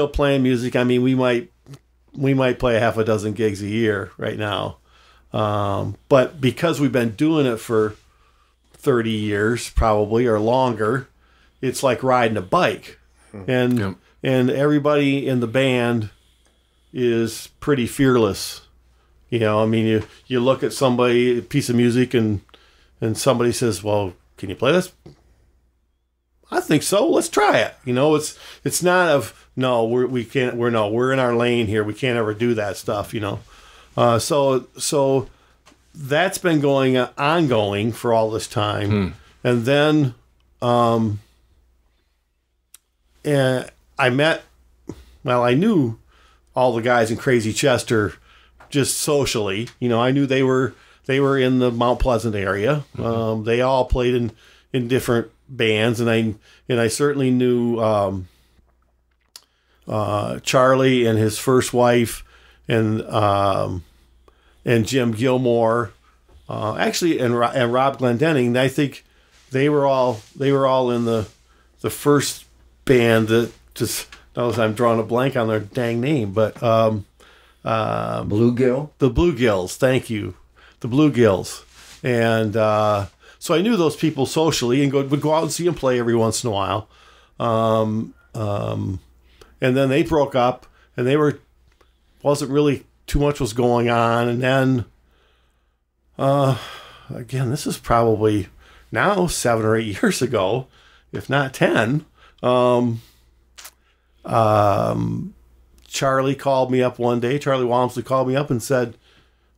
playing music. I mean, we might play 6 gigs a year right now. But because we've been doing it for 30 years probably or longer, it's like riding a bike. And everybody in the band is pretty fearless. I mean, you look at somebody, a piece of music, and somebody says, "Well, can you play this?" I think so. Let's try it. It's not of no, we can't. We're in our lane here. We can't ever do that stuff. So that's been ongoing for all this time, and then I knew all the guys in Crazy Chestur just socially. I knew they were in the Mount Pleasant area. They all played in different bands, and I certainly knew Charlie and his first wife and Jim Gilmore, actually, and Rob Glendenning. I think they were all in the first band that just knows I'm drawing a blank on their dang name, but Bluegill? The Bluegills, thank you. The Bluegills. And so I knew those people socially and would go out and see them play every once in a while. And then they broke up, and wasn't really too much was going on. And then, again, this is probably now 7 or 8 years ago, if not 10. Charlie called me up one day. Charlie Walmsley called me up and said,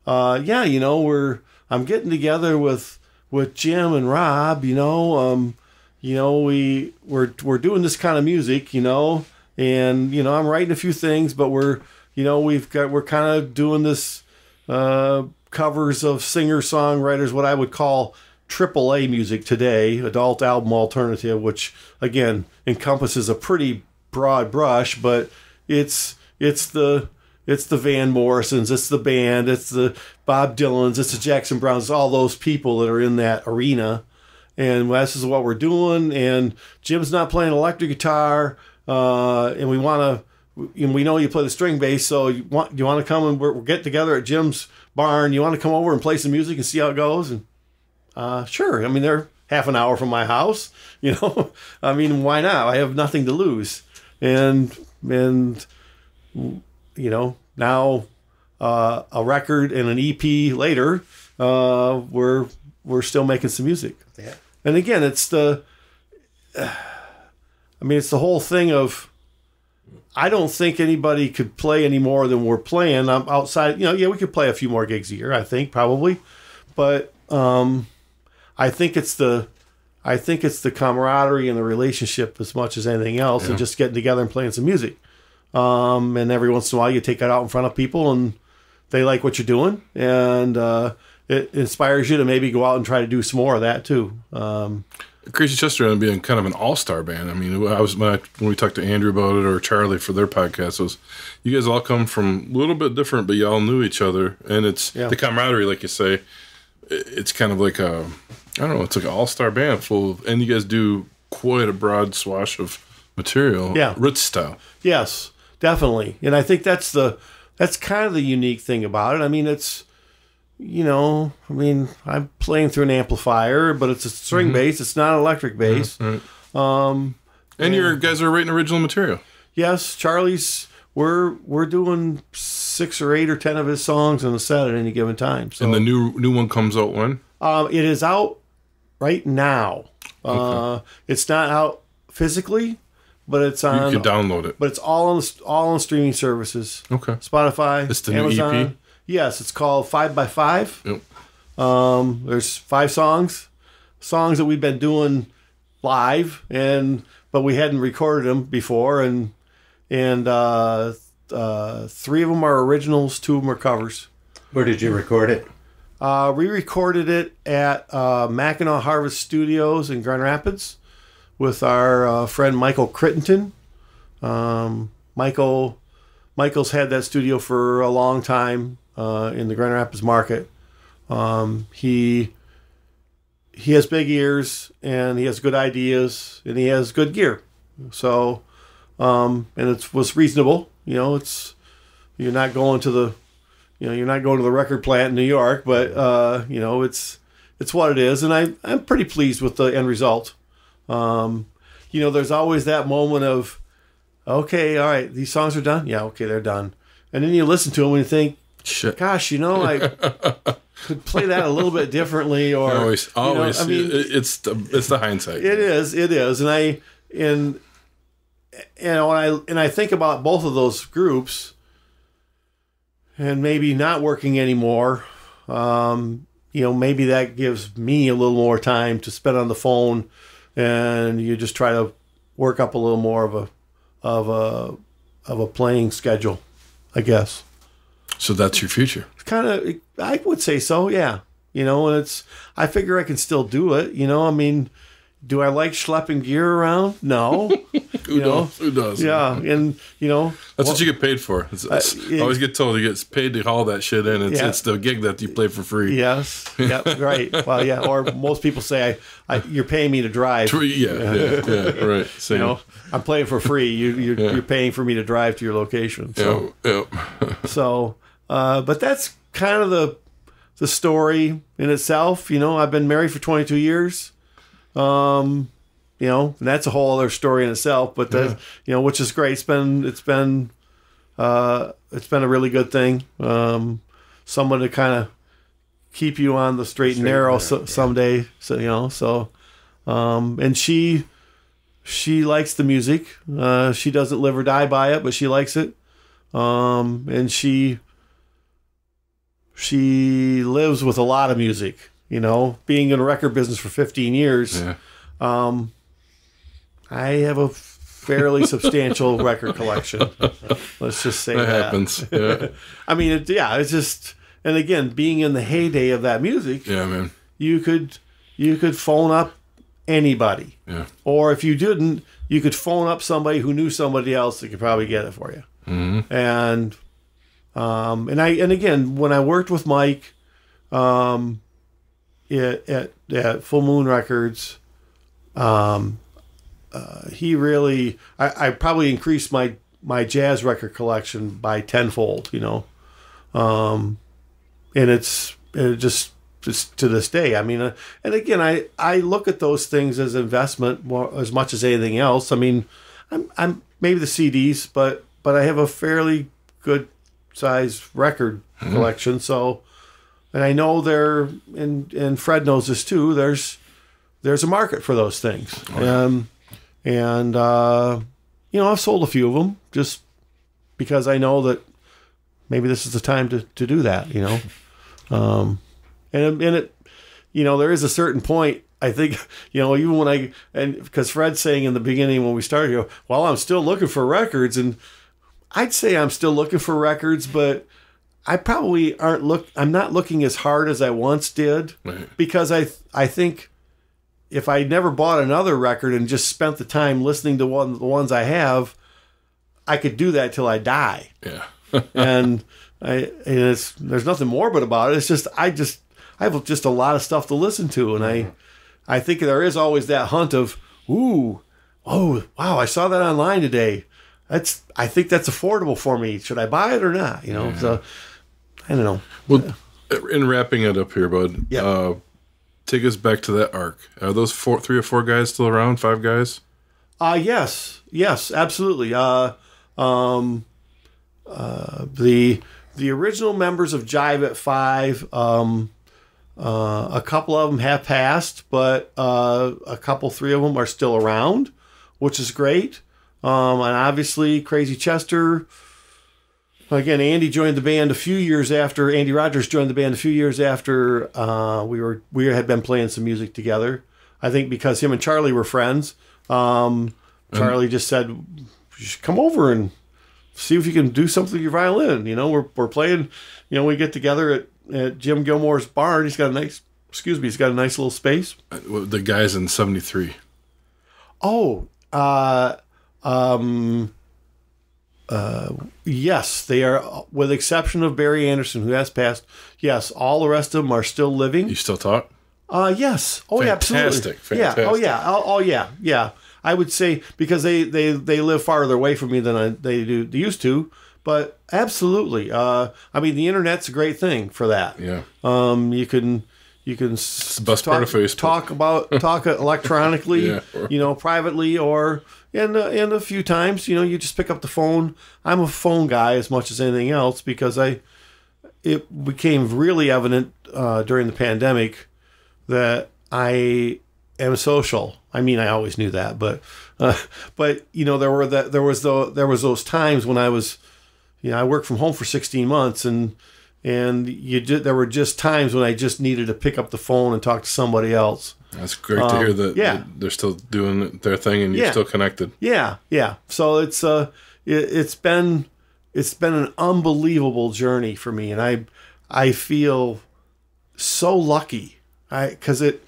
I'm getting together with Jim and Rob, we're doing this kind of music, and I'm writing a few things, but we're kind of doing this covers of singer-songwriters, what I would call AAA music today, adult album alternative, which again encompasses a pretty broad brush, but it's the Van Morrisons, it's the band, it's the Bob Dylans, it's the Jackson Browns, it's all those people that are in that arena. And this is what we're doing. And Jim's not playing electric guitar, and we know you play the string bass, so you want to come and we'll get together at Jim's barn. You want to come over and play some music and see how it goes? And sure. I mean, half an hour from my house. I mean, why not? I have nothing to lose. And now a record and an EP later, we're still making some music. Yeah. And again, it's the whole thing of, I don't think anybody could play any more than we're playing. I'm outside, we could play a few more gigs a year, I think, probably. But I think it's the camaraderie and the relationship as much as anything else, and just getting together and playing some music. And every once in a while you take that out in front of people and they like what you're doing, and it inspires you to maybe go out and try to do some more of that too. Crazy Chestur ended up being kind of an all-star band. I mean, when we talked to Andrew about it, or Charlie for their podcast, you guys all come from a little bit different, but you all knew each other, and it's the camaraderie, like you say. It's kind of like it's like an all-star band and you guys do quite a broad swash of material, roots style. Yes, definitely, and I think that's kind of the unique thing about it. I mean, it's. I'm playing through an amplifier, but it's a string bass. It's not an electric bass. Right. And your guys are writing original material. Yes, Charlie's. We're doing 6 or 8 or 10 of his songs on the set at any given time. So. And the new one comes out when? It is out right now. Okay. It's not out physically, but it's on. You can download it. But it's all on streaming services. Okay. Spotify. It's the Amazon. new EP. Yes, it's called 5x5. Yep. There's 5 songs that we've been doing live, but we hadn't recorded them before, and 3 of them are originals, 2 of them are covers. Where did you record it? We recorded it at Mackinac Harvest Studios in Grand Rapids with our friend Michael Crittenton. Michael's had that studio for a long time. In the Grand Rapids market. He has big ears, and he has good ideas, and he has good gear. So, and it was reasonable. You're not going to the record plant in New York, but it's what it is, and I'm pretty pleased with the end result. There's always that moment of, okay, all right, these songs are done. Yeah, okay, they're done, and then you listen to them and you think, shit. Gosh, I could play that a little bit differently, or always. It's the hindsight. It is, and when I think about both of those groups, and maybe not working anymore, maybe that gives me a little more time to spend on the phone, and you just try to work up a little more of a playing schedule, I guess. So that's your future. Kind of, I would say so, yeah. And I figure I can still do it. Do I like schlepping gear around? No. Who does? Yeah, and that's what you get paid for. I always get told you get paid to haul that shit in. It's the gig that you play for free. Yes. Yeah. Right. Well, yeah. Or most people say, "You're paying me to drive." Yeah. Right. Same. I'm playing for free. You're paying for me to drive to your location. So, so, but that's kind of the story in itself. I've been married for 22 years. And that's a whole other story in itself, but which is great. It's been a really good thing. Someone to kind of keep you on the straight and narrow someday. So, and she likes the music. She doesn't live or die by it, but she likes it. And she lives with a lot of music. Being in the record business for 15 years, I have a fairly substantial record collection. Let's just say that happens. Yeah. It's just, and again, being in the heyday of that music, man, you could phone up anybody, or if you didn't, you could phone up somebody who knew somebody else that could probably get it for you. Mm-hmm. And again, when I worked with Mike, at Full Moon Records, he really, I probably increased my jazz record collection by tenfold, and it just just to this day. I mean, and again, I look at those things as investment more, as much as anything else. I mean, I'm maybe the CDs, but I have a fairly good size record collection. So, and I know and Fred knows this too. There's a market for those things. And I've sold a few of them just because I know that maybe this is the time to do that, and it, there is a certain point, I think, even when because Fred's saying in the beginning when we started, well, I'm still looking for records, and I'd say I'm still looking for records, but I probably I'm not looking as hard as I once did, right. Because I think if I never bought another record and just spent the time listening to the ones I have, I could do that till I die. Yeah. and there's nothing morbid about it. It's just I have just a lot of stuff to listen to, and I think there is always that hunt of, oh wow, I saw that online today. I think that's affordable for me. Should I buy it or not? So I don't know. Well, in wrapping it up here, bud. Yeah. Take us back to that arc. Are those 3 or 4 guys still around? 5 guys? Yes, absolutely. The original members of Jive at Five, a couple of them have passed, but a couple, 3 of them are still around, which is great. And obviously, Crazy Chestur. Again, Andy Rogers joined the band a few years after we had been playing some music together. I think because him and Charlie were friends. Charlie just said, "You should come over and see if you can do something with your violin." We're playing. We get together at Jim Gilmore's barn. He's got a nice little space. The guys in '73. Oh, yes, they are, with the exception of Barry Anderson, who has passed. Yes, all the rest of them are still living. You still talk? Yes. Oh, yeah, absolutely. Fantastic. Yeah. Oh, yeah. Oh, yeah. Yeah. I would say because they live farther away from me than they used to, but absolutely. I mean, the internet's a great thing for that. Yeah. You can it's the best part of Facebook. talk electronically, yeah, privately, or and a few times, you just pick up the phone. I'm a phone guy as much as anything else because it became really evident during the pandemic that I am social. I mean, I always knew that, but there was those times when I was, I worked from home for 16 months and there were just times when I just needed to pick up the phone and talk to somebody else. That's great to hear that they're still doing their thing and you're still connected. Yeah, yeah. So it's been an unbelievable journey for me, and I feel so lucky because it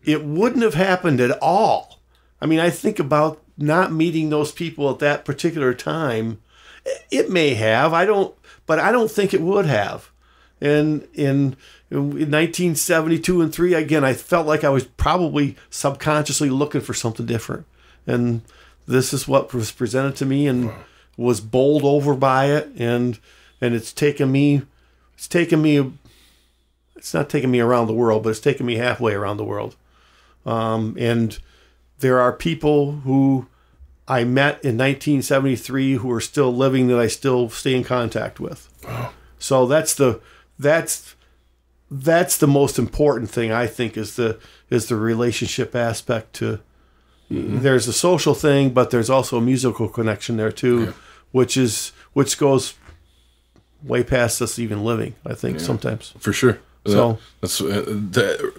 wouldn't have happened at all. I mean, I think about not meeting those people at that particular time. It may have. But I don't think it would have. And in 1972 and 3, again, I felt like I was probably subconsciously looking for something different. And this is what was presented to me and was bowled over by it. And it's not taking me around the world, but it's taken me halfway around the world. And there are people who I met in 1973 who are still living that I still stay in contact with. Wow. So that's the most important thing, I think, is the relationship aspect to. Mm-hmm. There's a social thing, but there's also a musical connection there too, which goes way past us even living, I think, sometimes. For sure. So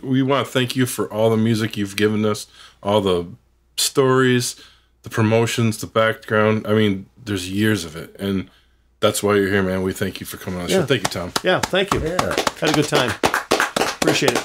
we want to thank you for all the music you've given us, all the stories, the promotions, the background. I mean, there's years of it, and that's why you're here, man. We thank you for coming on the show. Thank you, Tom. Yeah, thank you. Yeah. Had a good time. Appreciate it.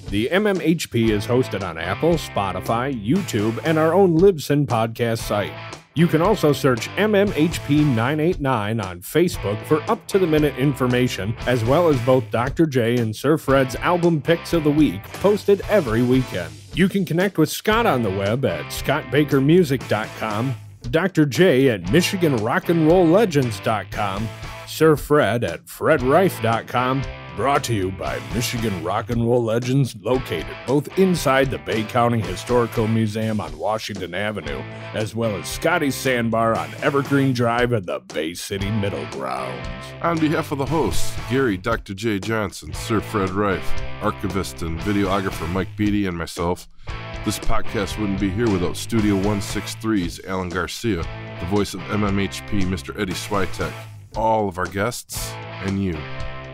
The MMHP is hosted on Apple, Spotify, YouTube, and our own Libsyn podcast site. You can also search MMHP 989 on Facebook for up-to-the-minute information, as well as both Dr. J and Sir Fred's album picks of the week, posted every weekend. You can connect with Scott on the web at scottbakermusic.com, Dr. J at MichiganRock'n'RollLegends.com, Sir Fred at FredRife.com, Brought to you by Michigan rock and roll legends located both inside the Bay County Historical Museum on Washington Avenue, as well as Scotty's Sandbar on Evergreen Drive at the Bay City Middle Grounds. On behalf of the hosts, Gary, Dr. J. Johnson, Sir Fred Reif, archivist and videographer Mike Beatty, and myself, this podcast wouldn't be here without Studio 163's Alan Garcia, the voice of MMHP, Mr. Eddie Switek, all of our guests, and you,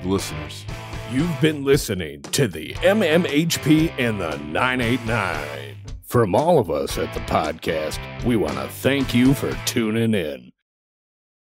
the listeners. You've been listening to the MMHP and the 989. From all of us at the podcast, we want to thank you for tuning in.